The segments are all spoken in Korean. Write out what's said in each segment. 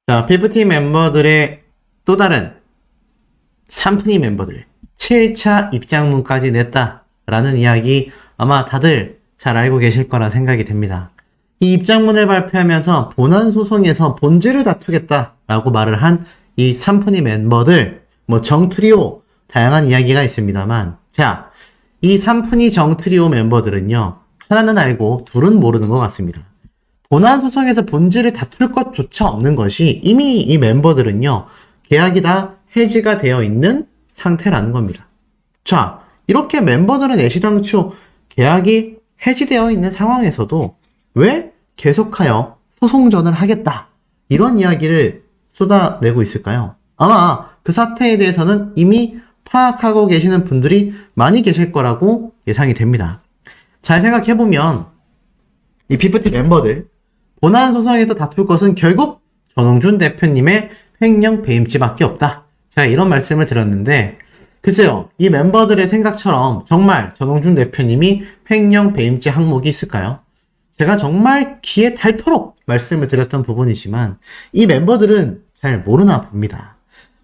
자, 피프티 멤버들의 또 다른 3분위 멤버들 7차 입장문까지 냈다라는 이야기 아마 다들 잘 알고 계실 거라 생각이 됩니다. 이 입장문을 발표하면서 본안 소송에서 본질을 다투겠다라고 말을 한 이 3분위 멤버들 정트리오 다양한 이야기가 있습니다만, 자, 이 3분위 정트리오 멤버들은요, 하나는 알고 둘은 모르는 것 같습니다. 본안 소송에서 본질을 다툴 것조차 없는 것이 이미 이 멤버들은요, 계약이 다 해지가 되어 있는 상태라는 겁니다. 자, 이렇게 멤버들은 애시당초 계약이 해지되어 있는 상황에서도 왜 계속하여 소송전을 하겠다, 이런 이야기를 쏟아내고 있을까요? 아마 그 사태에 대해서는 이미 파악하고 계시는 분들이 많이 계실 거라고 예상이 됩니다. 잘 생각해보면 이 피프티 멤버들 본안 소송에서 다툴 것은 결국 전홍준 대표님의 횡령 배임죄밖에 없다. 제가 이런 말씀을 드렸는데, 글쎄요, 이 멤버들의 생각처럼 정말 전홍준 대표님이 횡령 배임죄 항목이 있을까요? 제가 정말 귀에 닳도록 말씀을 드렸던 부분이지만 이 멤버들은 잘 모르나 봅니다.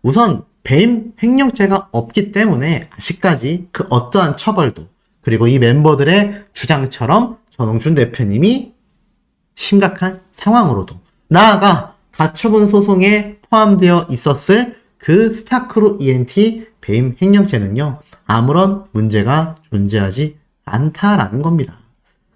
우선 배임 횡령죄가 없기 때문에 아직까지 그 어떠한 처벌도, 그리고 이 멤버들의 주장처럼 전홍준 대표님이 심각한 상황으로도, 나아가 가처분 소송에 포함되어 있었을 그 스타크루 ENT 배임 횡령죄는요, 아무런 문제가 존재하지 않다라는 겁니다.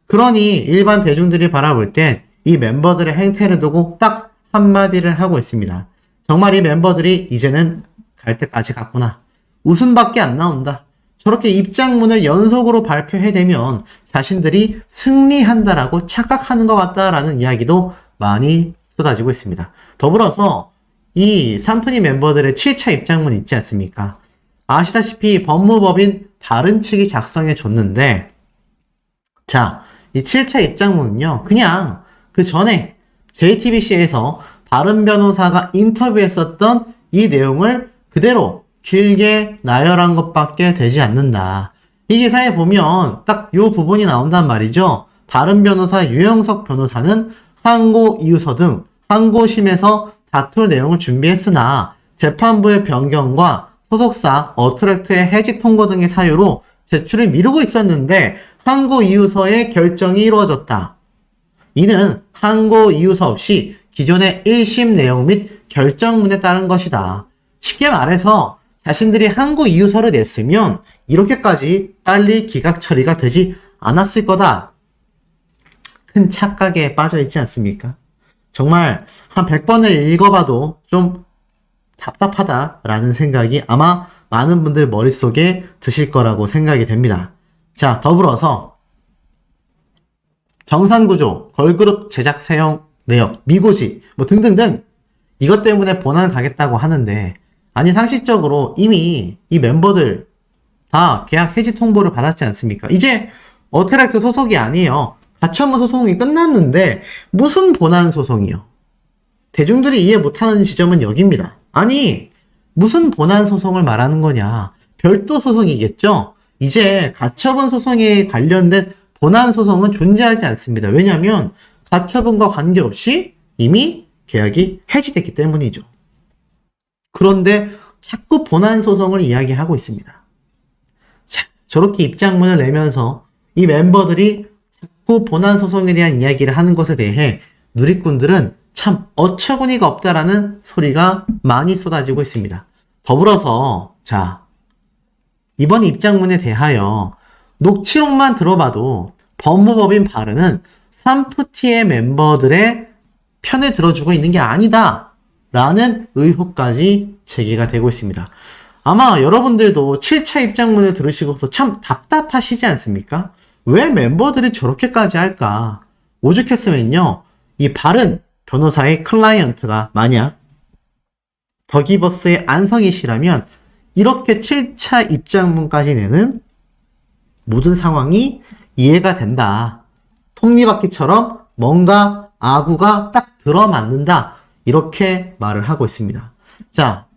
그러니 일반 대중들이 바라볼 땐 이 멤버들의 행태를 두고 딱 한마디를 하고 있습니다. 정말 이 멤버들이 이제는 갈 때까지 갔구나. 웃음밖에 안 나온다. 저렇게 입장문을 연속으로 발표해대면 자신들이 승리한다라고 착각하는 것 같다라는 이야기도 많이 쏟아지고 있습니다. 더불어서 이 3분위 멤버들의 7차 입장문 있지 않습니까? 아시다시피 법무법인 바른 측이 작성해 줬는데, 자, 이 7차 입장문은요, 그냥 그 전에 JTBC에서 바른 변호사가 인터뷰했었던 이 내용을 그대로 길게 나열한 것밖에 되지 않는다. 이 기사에 보면 딱 요 부분이 나온단 말이죠. 바른 변호사 유영석 변호사는 항고 이유서 등 항고심에서 다툴 내용을 준비했으나 재판부의 변경과 소속사 어트랙트의 해지 통고 등의 사유로 제출을 미루고 있었는데 항고 이유서의 결정이 이루어졌다. 이는 항고 이유서 없이 기존의 1심 내용 및 결정문에 따른 것이다. 쉽게 말해서 자신들이 항고 이유서를 냈으면 이렇게까지 빨리 기각 처리가 되지 않았을 거다. 큰 착각에 빠져 있지 않습니까? 정말 한 100번을 읽어봐도 좀 답답하다라는 생각이 아마 많은 분들 머릿속에 드실 거라고 생각이 됩니다. 자, 더불어서 정산구조, 걸그룹 제작 사용 내역, 미고지 등등등 이것 때문에 본안 가겠다고 하는데, 아니 상식적으로 이미 이 멤버들 다 계약 해지 통보를 받았지 않습니까? 이제 어트랙트 소속이 아니에요. 가처분 소송이 끝났는데 무슨 본안 소송이요? 대중들이 이해 못하는 지점은 여기입니다. 아니 무슨 본안 소송을 말하는 거냐? 별도 소송이겠죠? 이제 가처분 소송에 관련된 본안 소송은 존재하지 않습니다. 왜냐하면 가처분과 관계없이 이미 계약이 해지됐기 때문이죠. 그런데 자꾸 본안 소송을 이야기하고 있습니다. 자, 저렇게 입장문을 내면서 이 멤버들이 자꾸 본안 소송에 대한 이야기를 하는 것에 대해 누리꾼들은 참 어처구니가 없다라는 소리가 많이 쏟아지고 있습니다. 더불어서 자, 이번 입장문에 대하여 녹취록만 들어봐도 법무법인 바른은 3푸티의 멤버들의 편을 들어주고 있는 게 아니다 라는 의혹까지 제기가 되고 있습니다. 아마 여러분들도 7차 입장문을 들으시고서 참 답답하시지 않습니까? 왜 멤버들이 저렇게까지 할까? 오죽했으면요, 이 바른 변호사의 클라이언트가 만약 더기버스의 안성희 씨라면 이렇게 7차 입장문까지 내는 모든 상황이 이해가 된다. 톱니바퀴처럼 뭔가 아구가 딱 들어맞는다. 이렇게 말을 하고 있습니다. 자,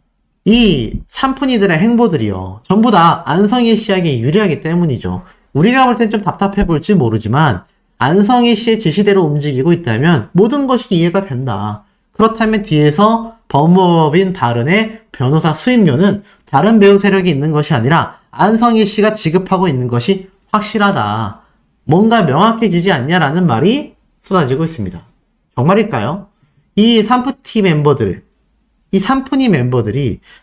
이 3분위들의 행보들이요, 전부 다 안성희 씨에게 유리하기 때문이죠. 우리가 볼 땐 좀 답답해 볼지 모르지만 안성희 씨의 지시대로 움직이고 있다면 모든 것이 이해가 된다. 그렇다면 뒤에서 법무법인 바른의 변호사 수임료는 다른 배우 세력이 있는 것이 아니라 안성희 씨가 지급하고 있는 것이 확실하다. 뭔가 명확해지지 않냐라는 말이 쏟아지고 있습니다. 정말일까요? 이 산푸티 멤버들이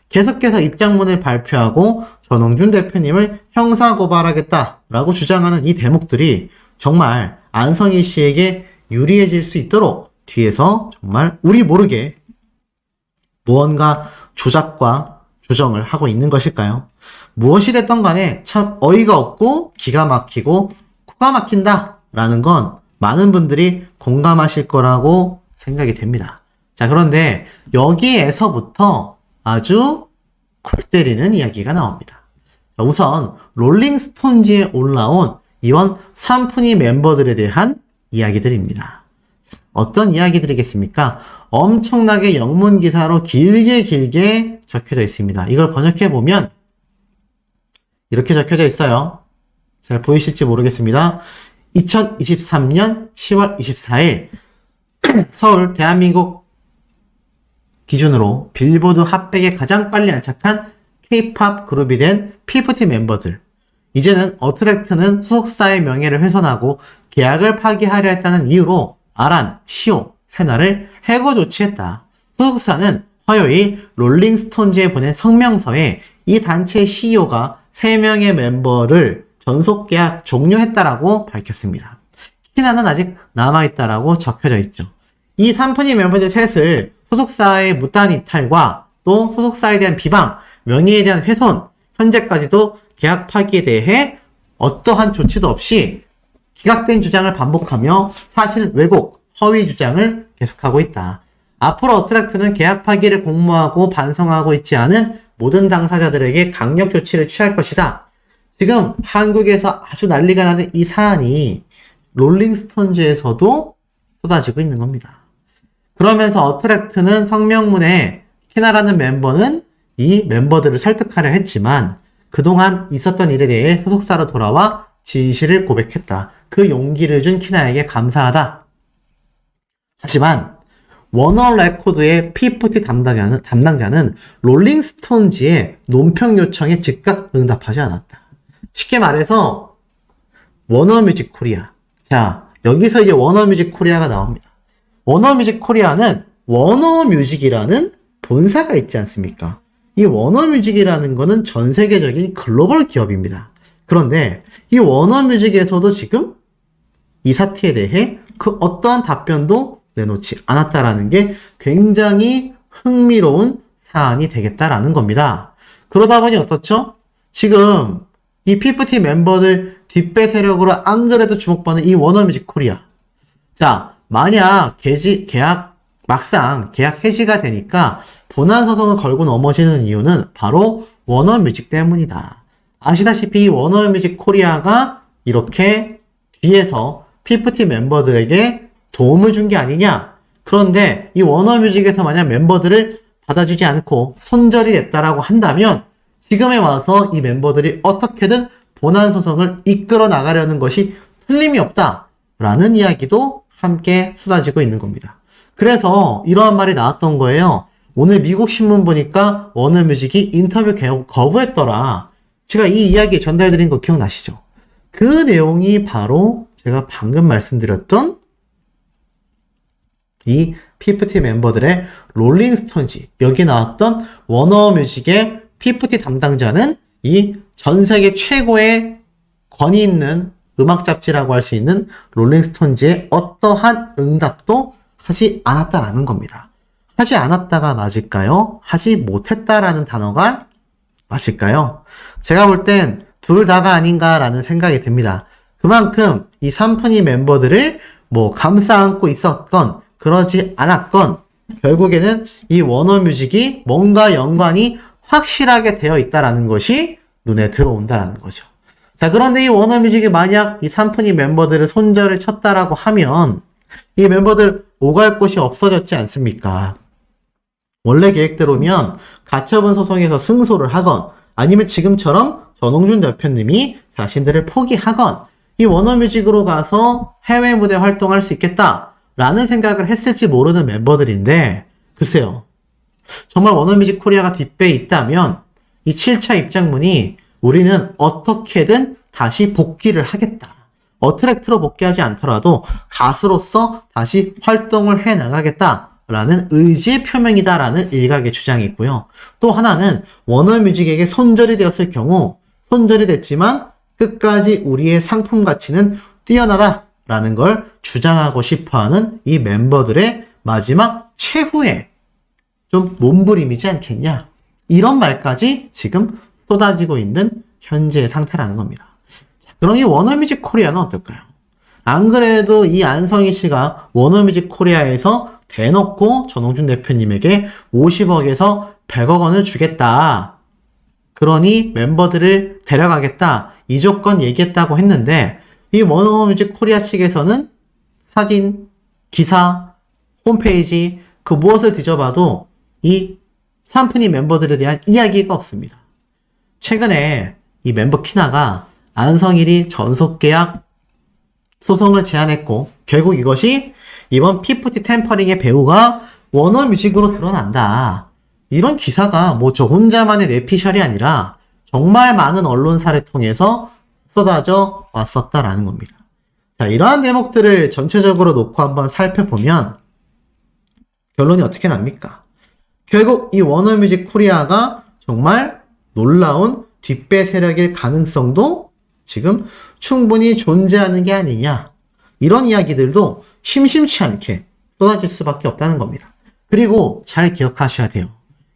계속해서 입장문을 발표하고 전홍준 대표님을 형사고발하겠다라고 주장하는 이 대목들이 정말 안성희 씨에게 유리해질 수 있도록 뒤에서 정말 우리 모르게 무언가 조작과 조정을 하고 있는 것일까요? 무엇이 됐던 간에 참 어이가 없고 기가 막히고 코가 막힌다라는 건 많은 분들이 공감하실 거라고 생각이 됩니다. 자, 그런데 여기에서부터 아주 골 때리는 이야기가 나옵니다. 자, 우선 롤링스톤즈에 올라온 이번 산푸니 멤버들에 대한 이야기들입니다. 어떤 이야기들이겠습니까? 엄청나게 영문 기사로 길게 적혀져 있습니다. 이걸 번역해보면 이렇게 적혀져 있어요. 잘 보이실지 모르겠습니다. 2023년 10월 24일 서울 대한민국 기준으로 빌보드 핫백에 가장 빨리 안착한 K-POP 그룹이 된 P-40 멤버들. 이제는 어트랙트는 소속사의 명예를 훼손하고 계약을 파기하려 했다는 이유로 아란, 시오, 세나를 해고 조치했다. 소속사는 화요일 롤링스톤즈에 보낸 성명서에 이 단체의 CEO가 3명의 멤버를 전속 계약 종료했다라고 밝혔습니다. 키나는 아직 남아있다라고 적혀져 있죠. 이 산푸니 멤버들 셋을 소속사의 무단 이탈과 또 소속사에 대한 비방, 명예에 대한 훼손, 현재까지도 계약 파기에 대해 어떠한 조치도 없이 기각된 주장을 반복하며 사실 왜곡, 허위 주장을 계속하고 있다. 앞으로 어트랙트는 계약 파기를 공모하고 반성하고 있지 않은 모든 당사자들에게 강력 조치를 취할 것이다. 지금 한국에서 아주 난리가 나는 이 사안이 롤링스톤즈에서도 쏟아지고 있는 겁니다. 그러면서 어트랙트는 성명문에 키나라는 멤버는 이 멤버들을 설득하려 했지만 그동안 있었던 일에 대해 소속사로 돌아와 진실을 고백했다. 그 용기를 준 키나에게 감사하다. 하지만 워너 레코드의 P40 담당자는 롤링스톤즈의 논평 요청에 즉각 응답하지 않았다. 쉽게 말해서 워너뮤직 코리아. 자, 여기서 이제 워너뮤직 코리아가 나옵니다. 워너뮤직 코리아는 워너뮤직이라는 본사가 있지 않습니까? 이 워너뮤직이라는 거는 전 세계적인 글로벌 기업입니다. 그런데 이 워너뮤직에서도 지금 이 사태에 대해 그 어떠한 답변도 내놓지 않았다라는 게 굉장히 흥미로운 사안이 되겠다라는 겁니다. 그러다 보니 어떻죠? 지금 이 P40 멤버들 뒷배 세력으로 안 그래도 주목받는 이 워너뮤직 코리아. 자, 만약 막상 계약 해지가 되니까 본안 소송을 걸고 넘어지는 이유는 바로 워너뮤직 때문이다. 아시다시피 이 워너뮤직 코리아가 이렇게 뒤에서 P40 멤버들에게 도움을 준 게 아니냐. 그런데 이 워너뮤직에서 만약 멤버들을 받아주지 않고 손절이 됐다라고 한다면 지금에 와서 이 멤버들이 어떻게든 본안 소송을 이끌어 나가려는 것이 틀림이 없다라는 이야기도 함께 쏟아지고 있는 겁니다. 그래서 이러한 말이 나왔던 거예요. 오늘 미국 신문 보니까 워너뮤직이 인터뷰 거부했더라. 제가 이 이야기 전달드린 거 기억나시죠? 그 내용이 바로 제가 방금 말씀드렸던 이 P40 멤버들의 롤링스톤즈, 여기 나왔던 워너뮤직의 P40 담당자는 이 전 세계 최고의 권위 있는 음악 잡지라고 할 수 있는 롤링스톤즈의 어떠한 응답도 하지 않았다라는 겁니다. 하지 않았다가 맞을까요? 하지 못했다라는 단어가 맞을까요? 제가 볼 땐 둘 다가 아닌가라는 생각이 듭니다. 그만큼 이 산푸니 멤버들을 감싸 안고 있었건 그러지 않았건 결국에는 이 워너뮤직이 뭔가 연관이 확실하게 되어 있다라는 것이 눈에 들어온다라는 거죠. 자, 그런데 이 워너뮤직이 만약 이 산푸니 멤버들을 손절을 쳤다라고 하면 이 멤버들 오갈 곳이 없어졌지 않습니까? 원래 계획대로면 가처분 소송에서 승소를 하건 아니면 지금처럼 전홍준 대표님이 자신들을 포기하건 이 워너뮤직으로 가서 해외 무대 활동할 수 있겠다 라는 생각을 했을지 모르는 멤버들인데, 글쎄요. 정말 워너뮤직 코리아가 뒷배에 있다면 이 7차 입장문이 우리는 어떻게든 다시 복귀를 하겠다. 어트랙트로 복귀하지 않더라도 가수로서 다시 활동을 해 나가겠다라는 의지의 표명이다라는 일각의 주장이 있고요. 또 하나는 워너뮤직에게 손절이 되었을 경우 손절이 됐지만 끝까지 우리의 상품 가치는 뛰어나다라는 걸 주장하고 싶어하는 이 멤버들의 마지막 최후의 좀 몸부림이지 않겠냐. 이런 말까지 지금 쏟아지고 있는 현재의 상태라는 겁니다. 자, 그럼 이 워너뮤직 코리아는 어떨까요? 안 그래도 이 안성희 씨가 워너뮤직 코리아에서 대놓고 전홍준 대표님에게 50억에서 100억 원을 주겠다. 그러니 멤버들을 데려가겠다. 이 조건 얘기했다고 했는데 이 워너뮤직 코리아 측에서는 사진, 기사, 홈페이지 그 무엇을 뒤져봐도 이 삼프니 멤버들에 대한 이야기가 없습니다. 최근에 이 멤버 키나가 안성일이 전속계약 소송을 제안했고 결국 이것이 이번 피프티 템퍼링의 배우가 워너뮤직으로 드러난다. 이런 기사가 뭐 저 혼자만의 뇌피셜이 아니라 정말 많은 언론사를 통해서 쏟아져 왔었다라는 겁니다. 자, 이러한 대목들을 전체적으로 놓고 한번 살펴보면 결론이 어떻게 납니까? 결국 이 워너뮤직 코리아가 정말 놀라운 뒷배 세력일 가능성도 지금 충분히 존재하는 게 아니냐. 이런 이야기들도 심심치 않게 쏟아질 수밖에 없다는 겁니다. 그리고 잘 기억하셔야 돼요.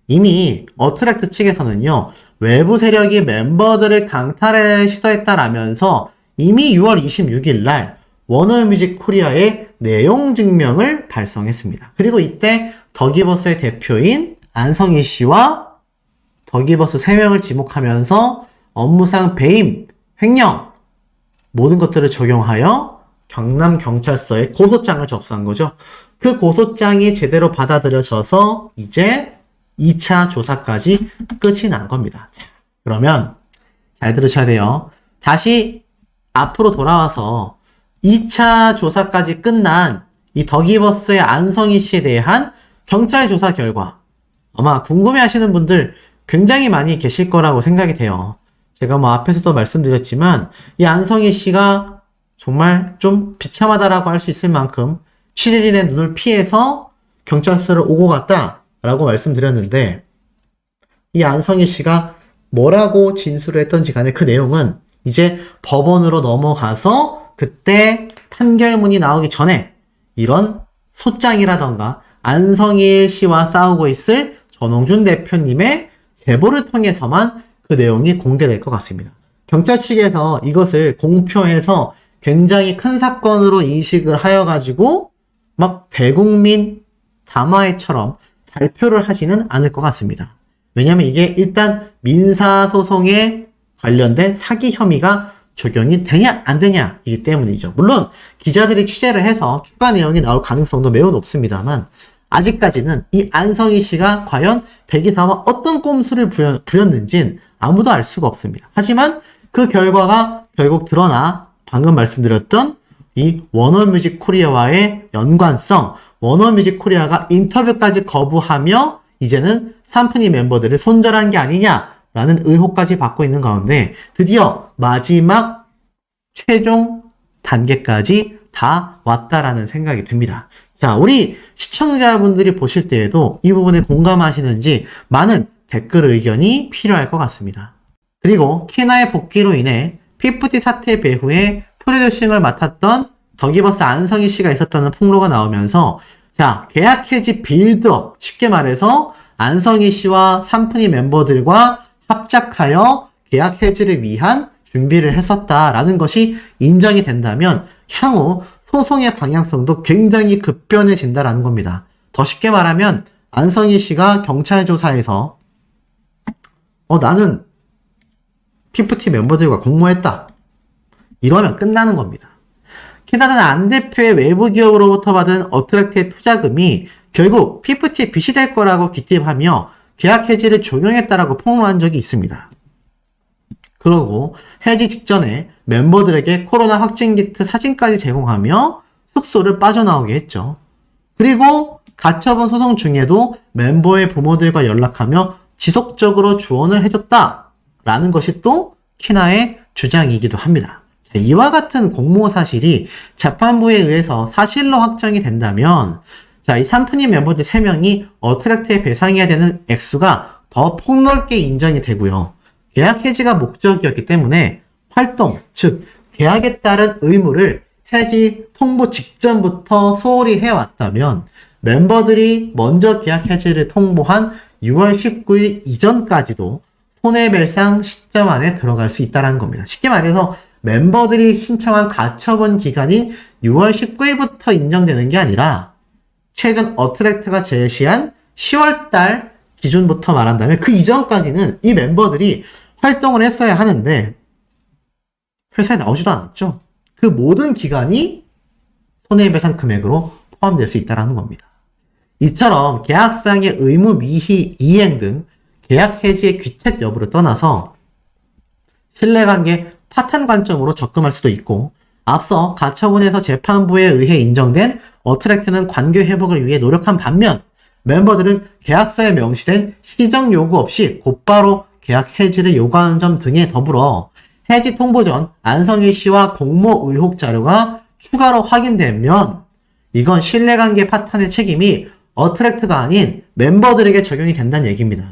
이미 어트랙트 측에서는요. 외부 세력이 멤버들을 강탈을 시도했다라면서 이미 6월 26일 날 워너뮤직 코리아의 내용 증명을 발송했습니다. 그리고 이때 더기버스의 대표인 안성희 씨와 더기버스 3명을 지목하면서 업무상 배임, 횡령 모든 것들을 적용하여 경남경찰서에 고소장을 접수한 거죠. 그 고소장이 제대로 받아들여져서 이제 2차 조사까지 끝이 난 겁니다. 자, 그러면 잘 들으셔야 돼요. 다시 앞으로 돌아와서 2차 조사까지 끝난 이 더기버스의 안성희 씨에 대한 경찰 조사 결과 아마 궁금해하시는 분들 굉장히 많이 계실 거라고 생각이 돼요. 제가 뭐 앞에서도 말씀드렸지만 이 안성희 씨가 정말 좀 비참하다라고 할 수 있을 만큼 취재진의 눈을 피해서 경찰서를 오고 갔다라고 말씀드렸는데 이 안성희 씨가 뭐라고 진술을 했던지 간에 그 내용은 이제 법원으로 넘어가서 그때 판결문이 나오기 전에 이런 소장이라던가 안성일 씨와 싸우고 있을 전홍준 대표님의 제보를 통해서만 그 내용이 공개될 것 같습니다. 경찰 측에서 이것을 공표해서 굉장히 큰 사건으로 인식을 하여가지고 막 대국민 담화회처럼 발표를 하지는 않을 것 같습니다. 왜냐하면 이게 일단 민사소송에 관련된 사기 혐의가 적용이 되냐 안 되냐 이기 때문이죠. 물론 기자들이 취재를 해서 추가 내용이 나올 가능성도 매우 높습니다만 아직까지는 이 안성희 씨가 과연 백이사와 어떤 꼼수를 부렸는지는 아무도 알 수가 없습니다. 하지만 그 결과가 결국 드러나 방금 말씀드렸던 이 워너뮤직 코리아와의 연관성, 워너뮤직 코리아가 인터뷰까지 거부하며 이제는 삼프니 멤버들을 손절한 게 아니냐라는 의혹까지 받고 있는 가운데 드디어 마지막 최종 단계까지 다 왔다라는 생각이 듭니다. 자, 우리 시청자분들이 보실 때에도 이 부분에 공감하시는지 많은 댓글 의견이 필요할 것 같습니다. 그리고 키나의 복귀로 인해 피프티 사태 배후에 프로듀싱을 맡았던 더기버스 안성희 씨가 있었다는 폭로가 나오면서 자, 계약 해지 빌드업, 쉽게 말해서 안성희 씨와 삼프니 멤버들과 합작하여 계약 해지를 위한 준비를 했었다라는 것이 인정이 된다면 향후 소송의 방향성도 굉장히 급변해진다라는 겁니다. 더 쉽게 말하면 안성희 씨가 경찰 조사에서 나는 피프티 멤버들과 공모했다. 이러면 끝나는 겁니다. 게다가 안 대표의 외부 기업으로부터 받은 어트랙트의 투자금이 결국 피프티의 빚이 될 거라고 기대하며 계약 해지를 종용했다라고 폭로한 적이 있습니다. 그러고 해지 직전에 멤버들에게 코로나 확진 키트 사진까지 제공하며 숙소를 빠져나오게 했죠. 그리고 가처분 소송 중에도 멤버의 부모들과 연락하며 지속적으로 조언을 해줬다라는 것이 또 키나의 주장이기도 합니다. 자, 이와 같은 공모 사실이 재판부에 의해서 사실로 확정이 된다면 자, 이 삼프님 멤버들 3명이 어트랙트에 배상해야 되는 액수가 더 폭넓게 인정이 되고요. 계약 해지가 목적이었기 때문에 활동, 즉 계약에 따른 의무를 해지 통보 직전부터 소홀히 해왔다면 멤버들이 먼저 계약 해지를 통보한 6월 19일 이전까지도 손해배상 시점 안에 들어갈 수 있다는 겁니다. 쉽게 말해서 멤버들이 신청한 가처분 기간인 6월 19일부터 인정되는 게 아니라 최근 어트랙트가 제시한 10월달 기준부터 말한다면 그 이전까지는 이 멤버들이 활동을 했어야 하는데 회사에 나오지도 않았죠. 그 모든 기간이 손해배상 금액으로 포함될 수 있다는 겁니다. 이처럼 계약상의 의무 미희 이행 등 계약 해지의 귀책 여부를 떠나서 신뢰관계 파탄 관점으로 접근할 수도 있고 앞서 가처분에서 재판부에 의해 인정된 어트랙트는 관계 회복을 위해 노력한 반면 멤버들은 계약서에 명시된 시정 요구 없이 곧바로 계약 해지를 요구하는 점 등에 더불어 해지 통보 전 안성일 씨와 공모 의혹 자료가 추가로 확인되면 이건 신뢰관계 파탄의 책임이 어트랙트가 아닌 멤버들에게 적용이 된다는 얘기입니다.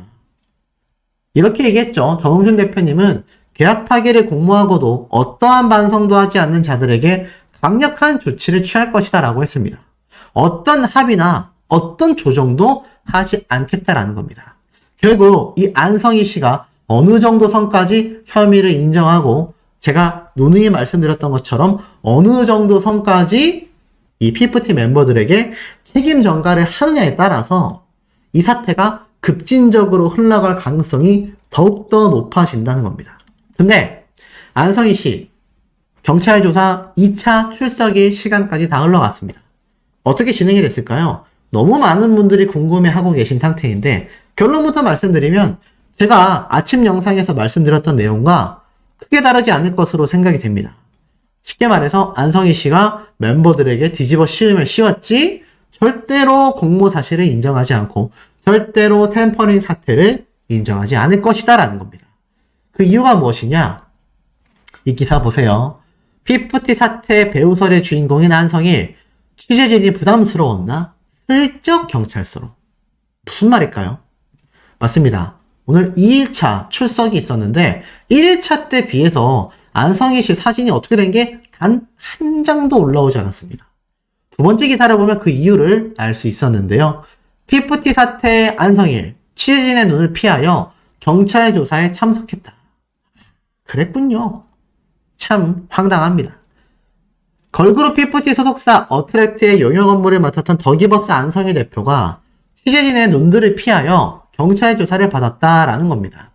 이렇게 얘기했죠. 정웅준 대표님은 계약 파기를 공모하고도 어떠한 반성도 하지 않는 자들에게 강력한 조치를 취할 것이다 라고 했습니다. 어떤 합의나 어떤 조정도 하지 않겠다라는 겁니다. 결국 이 안성희 씨가 어느 정도 선까지 혐의를 인정하고 제가 누누이 말씀드렸던 것처럼 어느 정도 선까지 이 피프티 멤버들에게 책임 전가를 하느냐에 따라서 이 사태가 급진적으로 흘러갈 가능성이 더욱더 높아진다는 겁니다. 근데 안성희 씨 경찰 조사 2차 출석일 시간까지 다 흘러갔습니다. 어떻게 진행이 됐을까요? 너무 많은 분들이 궁금해하고 계신 상태인데 결론부터 말씀드리면 제가 아침 영상에서 말씀드렸던 내용과 크게 다르지 않을 것으로 생각이 됩니다. 쉽게 말해서 안성희 씨가 멤버들에게 뒤집어 씌우면 씌웠지 절대로 공모 사실을 인정하지 않고 절대로 템퍼링 사태를 인정하지 않을 것이다 라는 겁니다. 그 이유가 무엇이냐? 이 기사 보세요. 피프티 사태 배우설의 주인공인 안성일 취재진이 부담스러웠나? 슬쩍 경찰서로. 무슨 말일까요? 맞습니다. 오늘 2일차 출석이 있었는데 1일차 때 비해서 안성희 씨 사진이 어떻게 된 게 단 한 장도 올라오지 않았습니다. 두 번째 기사를 보면 그 이유를 알 수 있었는데요. 피프티 사태 안성일 취재진의 눈을 피하여 경찰 조사에 참석했다. 그랬군요. 참 황당합니다. 걸그룹 피프티 소속사 어트랙트의 영역 업무를 맡았던 더기버스 안성일 대표가 취재진의 눈들을 피하여 경찰 조사를 받았다라는 겁니다.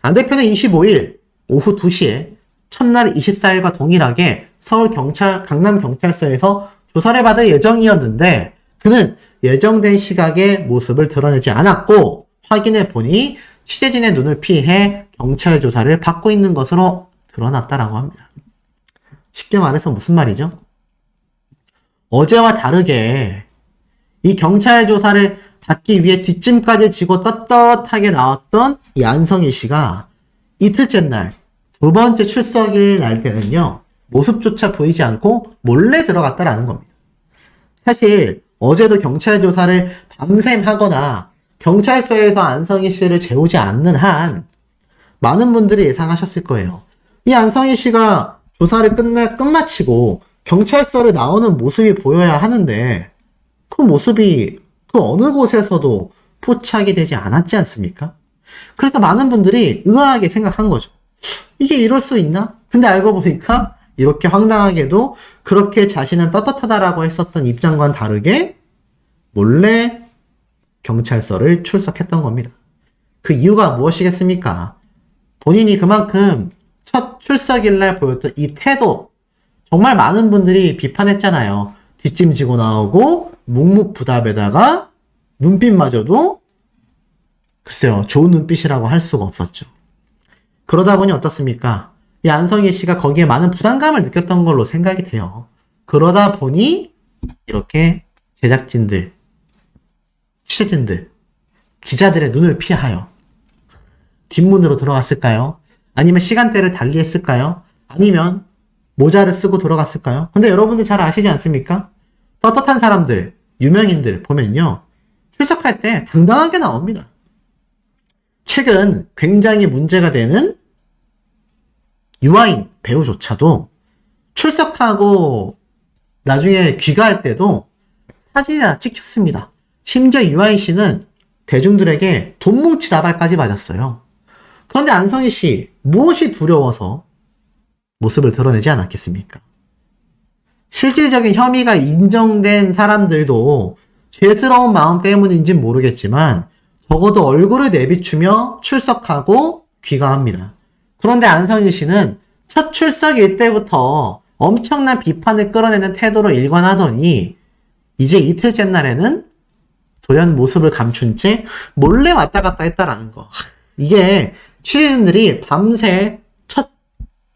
안 대표는 25일 오후 2시에 첫날 24일과 동일하게 강남경찰서에서 조사를 받을 예정이었는데 그는 예정된 시각에 모습을 드러내지 않았고 확인해 보니 취재진의 눈을 피해 경찰 조사를 받고 있는 것으로 드러났다라고 합니다. 쉽게 말해서 무슨 말이죠? 어제와 다르게 이 경찰 조사를 받기 위해 뒷짐까지 지고 떳떳하게 나왔던 이 안성희 씨가 이틀째 날, 두 번째 출석일 날 때는요, 모습조차 보이지 않고 몰래 들어갔다라는 겁니다. 사실 어제도 경찰 조사를 밤샘 하거나 경찰서에서 안성희 씨를 재우지 않는 한 많은 분들이 예상하셨을 거예요. 이 안성희 씨가 조사를 끝마치고 경찰서를 나오는 모습이 보여야 하는데 그 모습이 그 어느 곳에서도 포착이 되지 않았지 않습니까? 그래서 많은 분들이 의아하게 생각한 거죠. 이게 이럴 수 있나? 근데 알고 보니까 이렇게 황당하게도 그렇게 자신은 떳떳하다라고 했었던 입장과는 다르게 몰래 경찰서를 출석했던 겁니다. 그 이유가 무엇이겠습니까? 본인이 그만큼 첫 출석일날 보였던 이 태도, 정말 많은 분들이 비판했잖아요. 뒷짐지고 나오고 묵묵부답에다가 눈빛마저도 글쎄요, 좋은 눈빛이라고 할 수가 없었죠. 그러다 보니 어떻습니까? 이 안성희 씨가 거기에 많은 부담감을 느꼈던 걸로 생각이 돼요. 그러다 보니 이렇게 제작진들, 취재진들, 기자들의 눈을 피하여 뒷문으로 들어갔을까요? 아니면 시간대를 달리 했을까요? 아니면 모자를 쓰고 들어갔을까요? 근데 여러분들 잘 아시지 않습니까? 떳떳한 사람들, 유명인들 보면요, 출석할 때 당당하게 나옵니다. 최근 굉장히 문제가 되는 유아인 배우조차도 출석하고 나중에 귀가할 때도 사진이나 찍혔습니다. 심지어 유아인 씨는 대중들에게 돈뭉치 나발까지 맞았어요. 그런데 안성희 씨, 무엇이 두려워서 모습을 드러내지 않았겠습니까? 실질적인 혐의가 인정된 사람들도 죄스러운 마음 때문인진 모르겠지만 적어도 얼굴을 내비추며 출석하고 귀가합니다. 그런데 안성희 씨는 첫 출석일 때부터 엄청난 비판을 끌어내는 태도로 일관하더니 이제 이틀째 날에는 돌연 모습을 감춘 채 몰래 왔다 갔다 했다라는 거. 이게 취재진들이 밤새 첫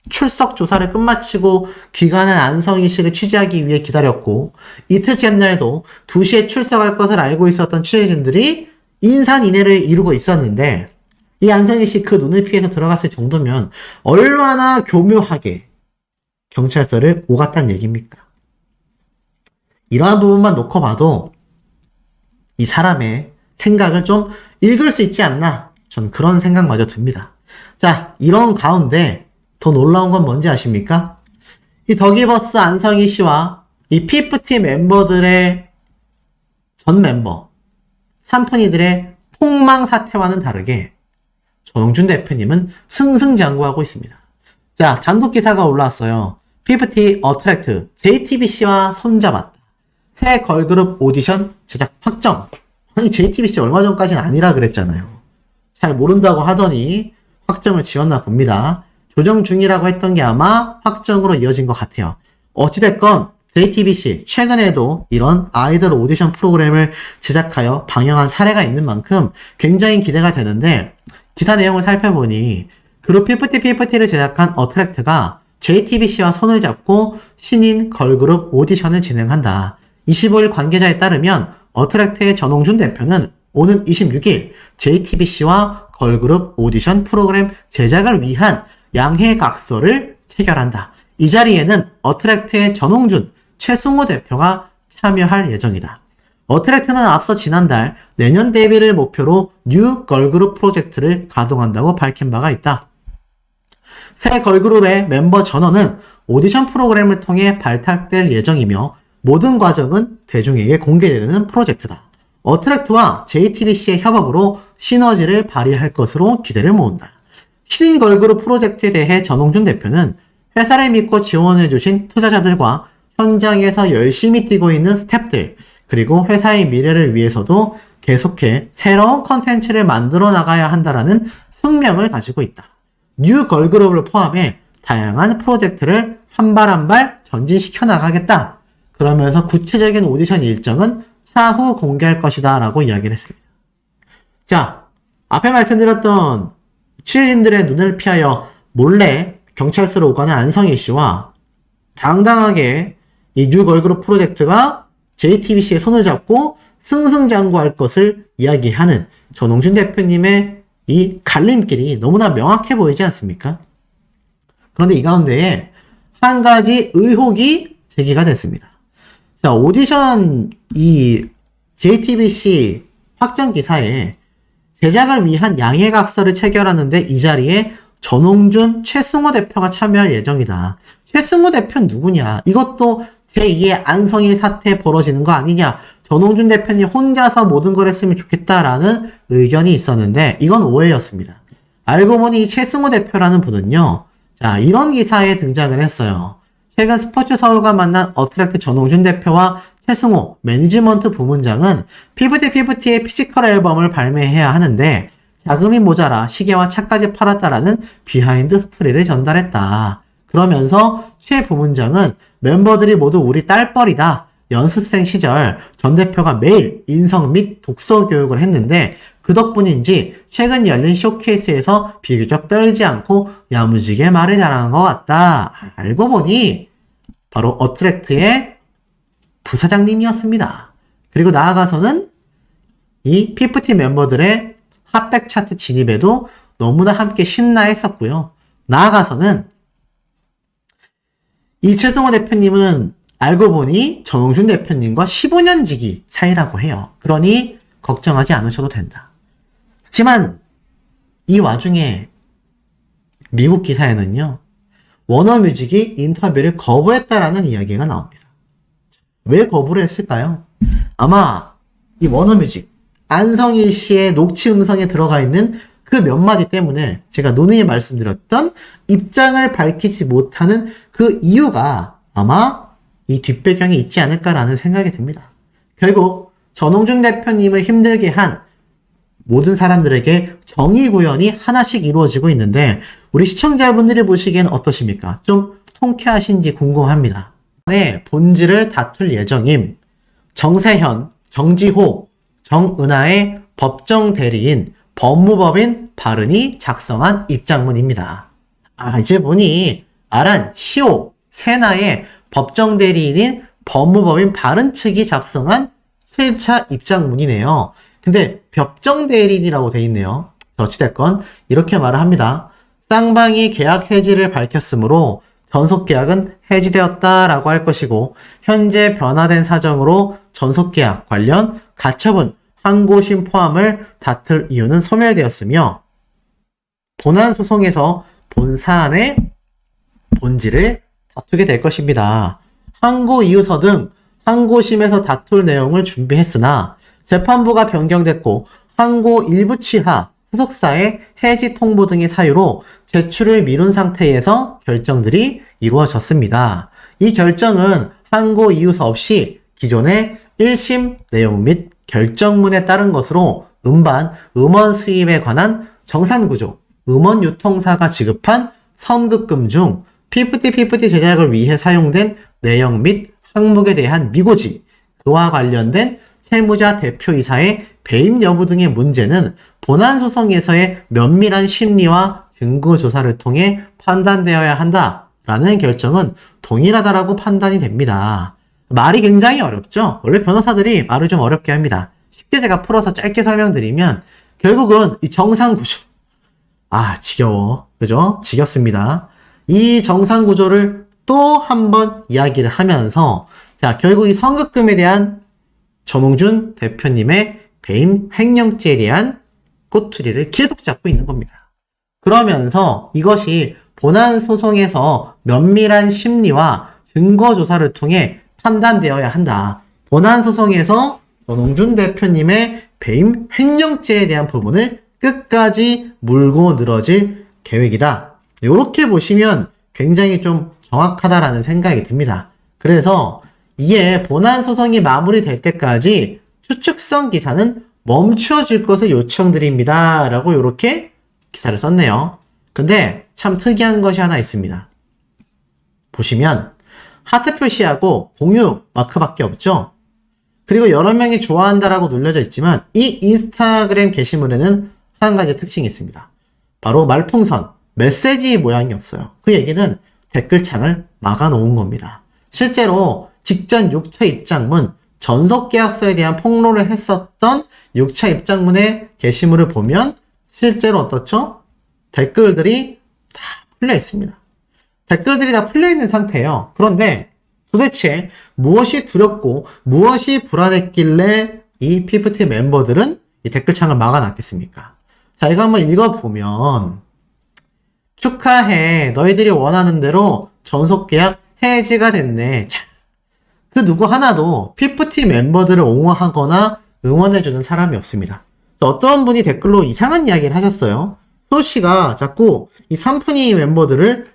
출석 조사를 끝마치고 귀가하는 안성희 씨를 취재하기 위해 기다렸고, 이틀째 날도 2시에 출석할 것을 알고 있었던 취재진들이 인산인해를 이루고 있었는데, 이 안성희 씨 그 눈을 피해서 들어갔을 정도면 얼마나 교묘하게 경찰서를 오갔다는 얘기입니까? 이러한 부분만 놓고 봐도 이 사람의 생각을 좀 읽을 수 있지 않나, 저는 그런 생각마저 듭니다. 자, 이런 가운데 더 놀라운 건 뭔지 아십니까? 이 더기버스 안성희 씨와 이 피프티 멤버들의 전 멤버 삼푼이들의 폭망 사태와는 다르게 전홍준 대표님은 승승장구하고 있습니다. 자, 단독 기사가 올라왔어요. 피프티 어트랙트 JTBC와 손잡았다. 새 걸그룹 오디션 제작 확정. 아니, JTBC 얼마 전까지는 아니라 그랬잖아요. 잘 모른다고 하더니 확정을 지었나 봅니다. 조정 중이라고 했던 게 아마 확정으로 이어진 것 같아요. 어찌됐건 JTBC 최근에도 이런 아이돌 오디션 프로그램을 제작하여 방영한 사례가 있는 만큼 굉장히 기대가 되는데, 기사 내용을 살펴보니 그룹 피프티를 제작한 어트랙트가 JTBC와 손을 잡고 신인 걸그룹 오디션을 진행한다. 25일 관계자에 따르면 어트랙트의 전홍준 대표는 오는 26일 JTBC와 걸그룹 오디션 프로그램 제작을 위한 양해각서를 체결한다. 이 자리에는 어트랙트의 전홍준, 최승호 대표가 참여할 예정이다. 어트랙트는 앞서 지난달 내년 데뷔를 목표로 뉴 걸그룹 프로젝트를 가동한다고 밝힌 바가 있다. 새 걸그룹의 멤버 전원은 오디션 프로그램을 통해 발탁될 예정이며 모든 과정은 대중에게 공개되는 프로젝트다. 어트랙트와 JTBC의 협업으로 시너지를 발휘할 것으로 기대를 모은다. 신인 걸그룹 프로젝트에 대해 전홍준 대표는 회사를 믿고 지원해주신 투자자들과 현장에서 열심히 뛰고 있는 스태프들, 그리고 회사의 미래를 위해서도 계속해 새로운 컨텐츠를 만들어 나가야 한다라는 숙명을 가지고 있다. 뉴 걸그룹을 포함해 다양한 프로젝트를 한 발 한 발 전진시켜 나가겠다. 그러면서 구체적인 오디션 일정은 차후 공개할 것이다 라고 이야기를 했습니다. 자, 앞에 말씀드렸던 취재진들의 눈을 피하여 몰래 경찰서로 오가는 안성희 씨와 당당하게 이 뉴 걸그룹 프로젝트가 JTBC의 손을 잡고 승승장구할 것을 이야기하는 전홍준 대표님의 이 갈림길이 너무나 명확해 보이지 않습니까? 그런데 이 가운데에 한 가지 의혹이 제기가 됐습니다. 자, 오디션 이 JTBC 확정 기사에 제작을 위한 양해각서를 체결하는데 이 자리에 전홍준, 최승호 대표가 참여할 예정이다. 최승호 대표는 누구냐? 이것도 제2의 안성희 사태 벌어지는 거 아니냐? 전홍준 대표님 혼자서 모든 걸 했으면 좋겠다라는 의견이 있었는데 이건 오해였습니다. 알고 보니 이 최승호 대표라는 분은요, 자, 이런 기사에 등장을 했어요. 최근 스포츠 서울과 만난 어트랙트 전홍준 대표와 최승호 매니지먼트 부문장은 피프티의 피지컬 앨범을 발매해야 하는데 자금이 모자라 시계와 차까지 팔았다라는 비하인드 스토리를 전달했다. 그러면서 최 부문장은 멤버들이 모두 우리 딸뻘이다. 연습생 시절 전 대표가 매일 인성 및 독서 교육을 했는데 그 덕분인지 최근 열린 쇼케이스에서 비교적 떨지 않고 야무지게 말을 잘하는 것 같다. 알고 보니 바로 어트랙트의 부사장님이었습니다. 그리고 나아가서는 이 피프티 멤버들의 핫백 차트 진입에도 너무나 함께 신나했었고요. 나아가서는 이 최승호 대표님은 알고 보니 정용준 대표님과 15년 지기 사이라고 해요. 그러니 걱정하지 않으셔도 된다. 하지만 이 와중에 미국 기사에는요, 워너뮤직이 인터뷰를 거부했다라는 이야기가 나옵니다. 왜 거부를 했을까요? 아마 이 워너뮤직 안성일 씨의 녹취 음성에 들어가 있는 그 몇 마디 때문에 제가 누누이 말씀드렸던 입장을 밝히지 못하는 그 이유가 아마 이 뒷배경에 있지 않을까라는 생각이 듭니다. 결국 전홍준 대표님을 힘들게 한 모든 사람들에게 정의 구현이 하나씩 이루어지고 있는데 우리 시청자분들이 보시기엔 어떠십니까? 좀 통쾌하신지 궁금합니다. 네, 본질을 다툴 예정임. 정세현, 정지호, 정은하의 법정 대리인, 법무법인 바른이 작성한 입장문입니다. 이제 보니 아란, 시오, 세나의 법정 대리인인 법무법인 바른 측이 작성한 7차 입장문이네요. 근데 법정 대리인이라고 돼 있네요. 어찌됐건 이렇게 말을 합니다. 쌍방이 계약 해지를 밝혔으므로 전속계약은 해지되었다라고 할 것이고 현재 변화된 사정으로 전속계약 관련 가처분, 항고심 포함을 다툴 이유는 소멸되었으며 본안 소송에서 본 사안의 본질을 다투게 될 것입니다. 항고 이유서 등 항고심에서 다툴 내용을 준비했으나 재판부가 변경됐고 항고 일부 취하, 소속사의 해지 통보 등의 사유로 제출을 미룬 상태에서 결정들이 이루어졌습니다. 이 결정은 항고 이유서 없이 기존의 1심 내용 및 결정문에 따른 것으로 음반, 음원 수입에 관한 정산구조, 음원 유통사가 지급한 선급금 중 피프티 제작을 위해 사용된 내용 및 항목에 대한 미고지, 그와 관련된 채무자 대표이사의 배임 여부 등의 문제는 본안소송에서의 면밀한 심리와 증거조사를 통해 판단되어야 한다라는 결정은 동일하다라고 판단이 됩니다. 말이 굉장히 어렵죠? 원래 변호사들이 말을 좀 어렵게 합니다. 쉽게 제가 풀어서 짧게 설명드리면 결국은 이 정상구조, 지겨워. 그죠? 지겹습니다. 이 정상구조를 또 한 번 이야기를 하면서 자, 결국 이 선급금에 대한 전홍준 대표님의 배임 횡령죄에 대한 꼬투리를 계속 잡고 있는 겁니다. 그러면서 이것이 본안 소송에서 면밀한 심리와 증거조사를 통해 판단되어야 한다. 본안 소송에서 전홍준 대표님의 배임 횡령죄에 대한 부분을 끝까지 물고 늘어질 계획이다. 이렇게 보시면 굉장히 좀 정확하다라는 생각이 듭니다. 그래서 이에 본안 소송이 마무리될 때까지 추측성 기사는 멈춰줄 것을 요청드립니다. 라고 이렇게 기사를 썼네요. 근데 참 특이한 것이 하나 있습니다. 보시면 하트 표시하고 공유 마크밖에 없죠? 그리고 여러 명이 좋아한다라고 눌려져 있지만 이 인스타그램 게시물에는 한 가지 특징이 있습니다. 바로 말풍선, 메시지 모양이 없어요. 그 얘기는 댓글창을 막아놓은 겁니다. 실제로 직전 6차 입장문, 전속계약서에 대한 폭로를 했었던 6차 입장문의 게시물을 보면 실제로 어떻죠? 댓글들이 다 풀려 있습니다. 댓글들이 다 풀려 있는 상태예요. 그런데 도대체 무엇이 두렵고 무엇이 불안했길래 이 피프티 멤버들은 이 댓글창을 막아놨겠습니까? 자, 이거 한번 읽어보면 축하해. 너희들이 원하는 대로 전속계약 해지가 됐네. 자, 그 누구 하나도 피프티 멤버들을 옹호하거나 응원해주는 사람이 없습니다. 어떤 분이 댓글로 이상한 이야기를 하셨어요. 소씨가 자꾸 이 삼푼이 멤버들을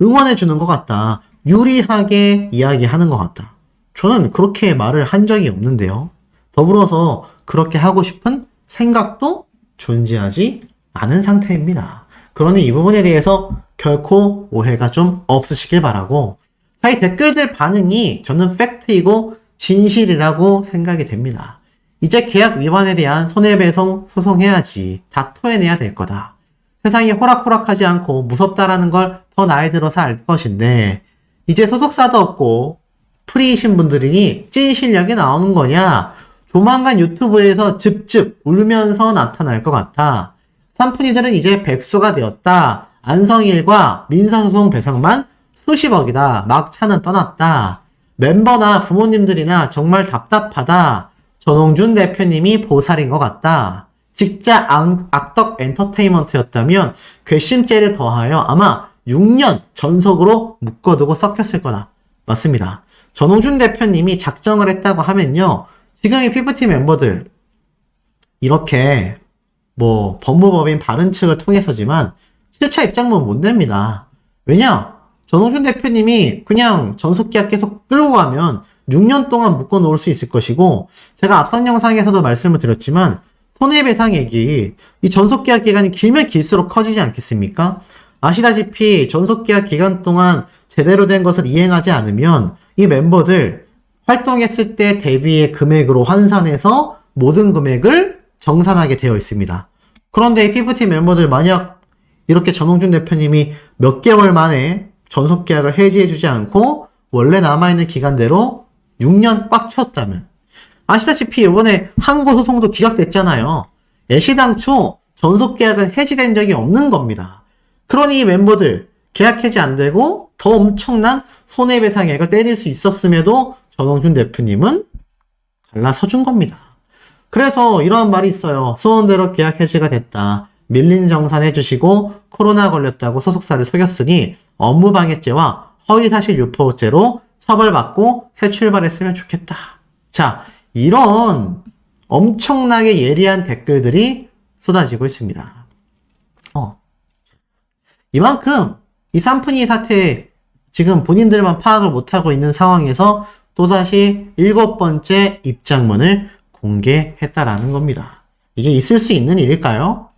응원해주는 것 같다. 유리하게 이야기하는 것 같다. 저는 그렇게 말을 한 적이 없는데요. 더불어서 그렇게 하고 싶은 생각도 존재하지 않은 상태입니다. 그러니 이 부분에 대해서 결코 오해가 좀 없으시길 바라고, 자, 이 댓글들 반응이 저는 팩트이고 진실이라고 생각이 됩니다. 이제 계약 위반에 대한 손해배상 소송해야지. 다 토해내야 될 거다. 세상이 호락호락하지 않고 무섭다라는 걸 더 나이 들어서 알 것인데 이제 소속사도 없고 프리이신 분들이니 찐 실력이 나오는 거냐? 조만간 유튜브에서 즙즙 울면서 나타날 것 같아. 산푼이들은 이제 백수가 되었다. 안성일과 민사소송 배상만 수십억이다. 막차는 떠났다. 멤버나 부모님들이나 정말 답답하다. 전홍준 대표님이 보살인 것 같다. 진짜 악덕 엔터테인먼트였다면 괘씸죄를 더하여 아마 6년 전속으로 묶어두고 썩혔을 거다. 맞습니다. 전홍준 대표님이 작정을 했다고 하면요. 지금 이 피프티 멤버들 이렇게 뭐 법무법인 바른 측을 통해서지만 7차 입장문 못 냅니다. 왜냐? 전홍준 대표님이 그냥 전속계약 계속 끌고 가면 6년 동안 묶어 놓을 수 있을 것이고, 제가 앞선 영상에서도 말씀을 드렸지만 손해배상액이 이 전속계약 기간이 길면 길수록 커지지 않겠습니까? 아시다시피 전속계약 기간 동안 제대로 된 것을 이행하지 않으면 이 멤버들 활동했을 때 대비의 금액으로 환산해서 모든 금액을 정산하게 되어 있습니다. 그런데 이 피프티 멤버들 만약 이렇게 전홍준 대표님이 몇 개월 만에 전속계약을 해지해주지 않고 원래 남아있는 기간대로 6년 꽉 채웠다면, 아시다시피 이번에 항고소송도 기각됐잖아요. 애시당초 전속계약은 해지된 적이 없는 겁니다. 그러니 이 멤버들 계약 해지 안 되고 더 엄청난 손해배상액을 때릴 수 있었음에도 전홍준 대표님은 갈라서준 겁니다. 그래서 이러한 말이 있어요. 소원대로 계약 해지가 됐다. 밀린 정산해주시고 코로나 걸렸다고 소속사를 속였으니 업무방해죄와 허위사실 유포죄로 처벌받고 새 출발했으면 좋겠다. 자, 이런 엄청나게 예리한 댓글들이 쏟아지고 있습니다. 이만큼 이 산푼이 사태 지금 본인들만 파악을 못하고 있는 상황에서 또다시 7번째 입장문을 공개했다라는 겁니다. 이게 있을 수 있는 일일까요?